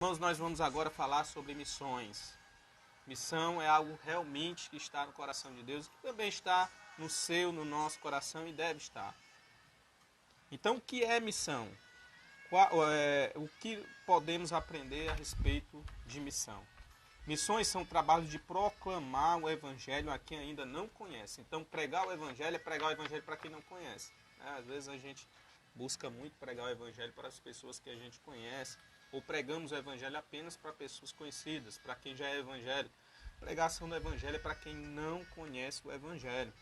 Irmãos, nós vamos agora falar sobre missões. Missão é algo realmente que está no coração de Deus, que também está no seu, no nosso coração e deve estar. Então, o que é missão? O que podemos aprender a respeito de missão? Missões são trabalhos de proclamar o evangelho a quem ainda não conhece. Então, pregar o evangelho é pregar o evangelho para quem não conhece. Às vezes a gente busca muito pregar o evangelho para as pessoas que a gente conhece, ou pregamos o evangelho apenas para pessoas conhecidas, para quem já é evangélico. Pregação do evangelho é para quem não conhece o evangelho.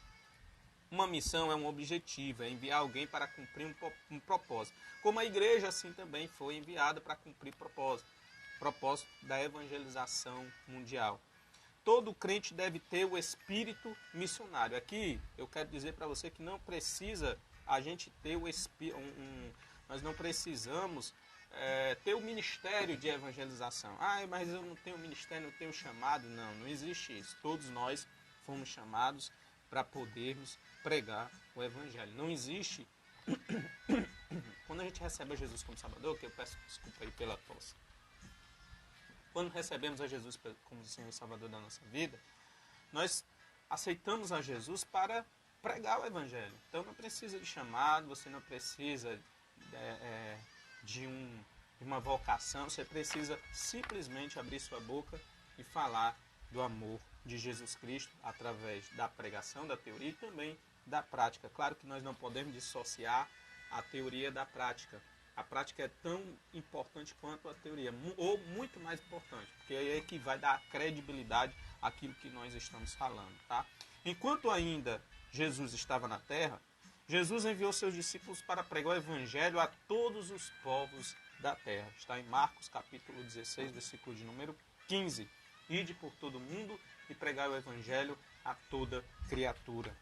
Uma missão é um objetivo, é enviar alguém para cumprir um propósito. Como a igreja assim também foi enviada para cumprir propósito da evangelização mundial. Todo crente deve ter o espírito missionário. Aqui eu quero dizer para você que não precisa a gente ter o espírito, nós não precisamos ter o ministério de evangelização. Mas eu não tenho ministério, não tenho chamado. Não existe isso. Todos nós fomos chamados para podermos pregar o evangelho. Não existe. Quando a gente recebe a Jesus como Salvador, que eu peço desculpa aí pela tosse. Quando recebemos a Jesus como Senhor e Salvador da nossa vida, nós aceitamos a Jesus para pregar o evangelho. Então não precisa de chamado, você não precisa de uma vocação, você precisa simplesmente abrir sua boca e falar do amor de Jesus Cristo através da pregação, da teoria e também da prática. Claro que nós não podemos dissociar a teoria da prática. A prática é tão importante quanto a teoria, ou muito mais importante, porque é que vai dar credibilidade àquilo que nós estamos falando. Tá? Enquanto ainda Jesus estava na terra, Jesus enviou seus discípulos para pregar o evangelho a todos os povos da terra. Está em Marcos capítulo 16, versículo de número 15. Ide por todo mundo e pregai o evangelho a toda criatura.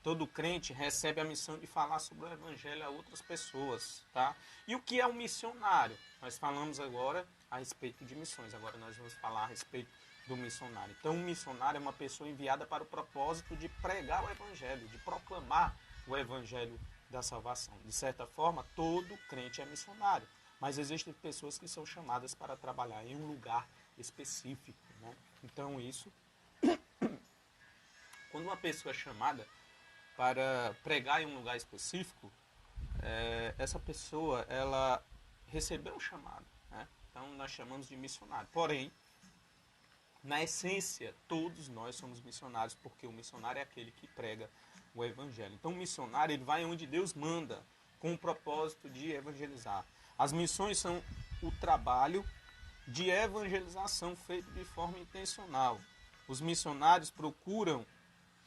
Todo crente recebe a missão de falar sobre o evangelho a outras pessoas, tá? E o que é um missionário? Nós falamos agora a respeito de missões, agora nós vamos falar a respeito do missionário. Então, um missionário é uma pessoa enviada para o propósito de pregar o evangelho, de proclamar o evangelho da salvação. De certa forma, todo crente é missionário, mas existem pessoas que são chamadas para trabalhar em um lugar específico, né? Então, isso, quando uma pessoa é chamada para pregar em um lugar específico, essa pessoa ela recebeu um chamado, né? Então nós chamamos de missionário. Porém, na essência, todos nós somos missionários, porque o missionário é aquele que prega o evangelho. Então o missionário ele vai onde Deus manda, com o propósito de evangelizar. As missões são o trabalho de evangelização feito de forma intencional. Os missionários procuram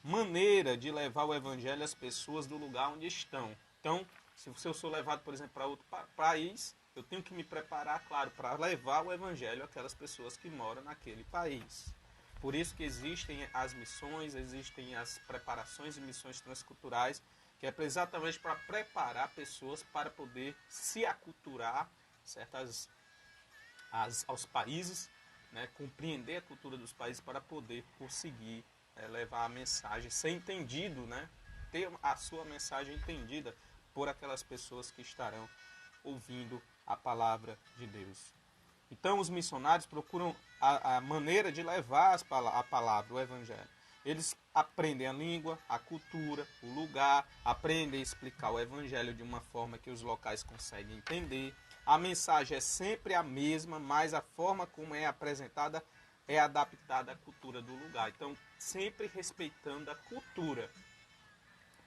maneira de levar o evangelho às pessoas do lugar onde estão. Então, se eu sou levado, por exemplo, para outro país, eu tenho que me preparar, claro, para levar o evangelho àquelas pessoas que moram naquele país. Por isso que existem as missões, existem as preparações e missões transculturais, que é exatamente para preparar pessoas para poder se aculturar aos países, né, compreender a cultura dos países para poder conseguir levar a mensagem, ser entendido, né? Ter a sua mensagem entendida por aquelas pessoas que estarão ouvindo a palavra de Deus. Então os missionários procuram a maneira de levar a palavra, o evangelho. Eles aprendem a língua, a cultura, o lugar, aprendem a explicar o evangelho de uma forma que os locais conseguem entender. A mensagem é sempre a mesma, mas a forma como é apresentada é adaptada à cultura do lugar. Então, sempre respeitando a cultura.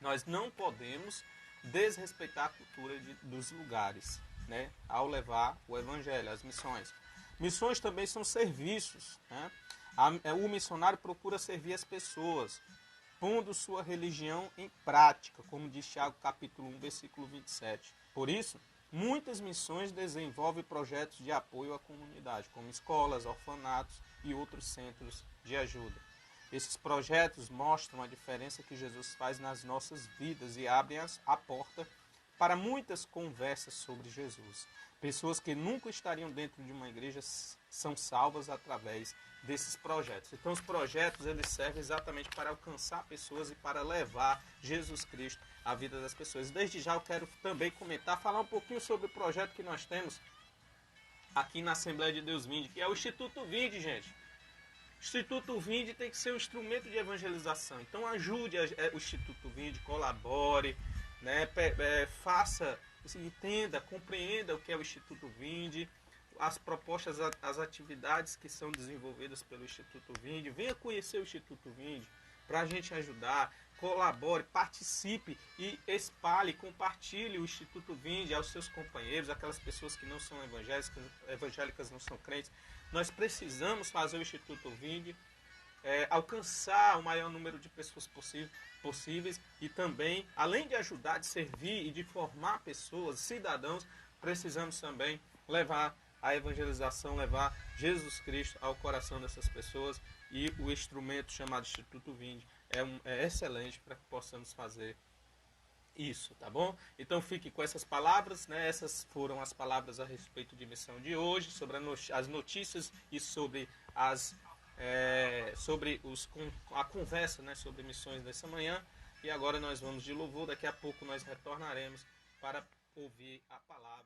Nós não podemos desrespeitar a cultura dos lugares, né, ao levar o evangelho, as missões. Missões também são serviços, né? O missionário procura servir as pessoas, pondo sua religião em prática, como diz Tiago capítulo 1, versículo 27. Por isso, muitas missões desenvolvem projetos de apoio à comunidade, como escolas, orfanatos e outros centros de ajuda. Esses projetos mostram a diferença que Jesus faz nas nossas vidas e abrem a porta para muitas conversas sobre Jesus. Pessoas que nunca estariam dentro de uma igreja são salvas através desses projetos. Então os projetos eles servem exatamente para alcançar pessoas e para levar Jesus Cristo à vida das pessoas. Desde já eu quero também comentar, falar um pouquinho sobre o projeto que nós temos aqui na Assembleia de Deus Vinde, que é o Instituto Vinde, gente. O Instituto Vinde tem que ser um instrumento de evangelização. Então ajude o Instituto Vinde, colabore, né, faça, entenda, compreenda o que é o Instituto Vinde, as propostas, as atividades que são desenvolvidas pelo Instituto Vinde. Venha conhecer o Instituto Vinde para a gente ajudar, colabore, participe e espalhe, compartilhe o Instituto Vinde aos seus companheiros, aquelas pessoas que não são evangélicas, não são crentes. Nós precisamos fazer o Instituto Vinde alcançar o maior número de pessoas possíveis e também, além de ajudar, de servir e de formar pessoas, cidadãos, precisamos também levar a evangelização, levar Jesus Cristo ao coração dessas pessoas, e o instrumento chamado Instituto Vinde é excelente para que possamos fazer isso, tá bom? Então fique com essas palavras, né? Essas foram as palavras a respeito de missão de hoje, sobre as notícias e sobre a conversa, né, sobre missões dessa manhã. E agora nós vamos de louvor, daqui a pouco nós retornaremos para ouvir a palavra.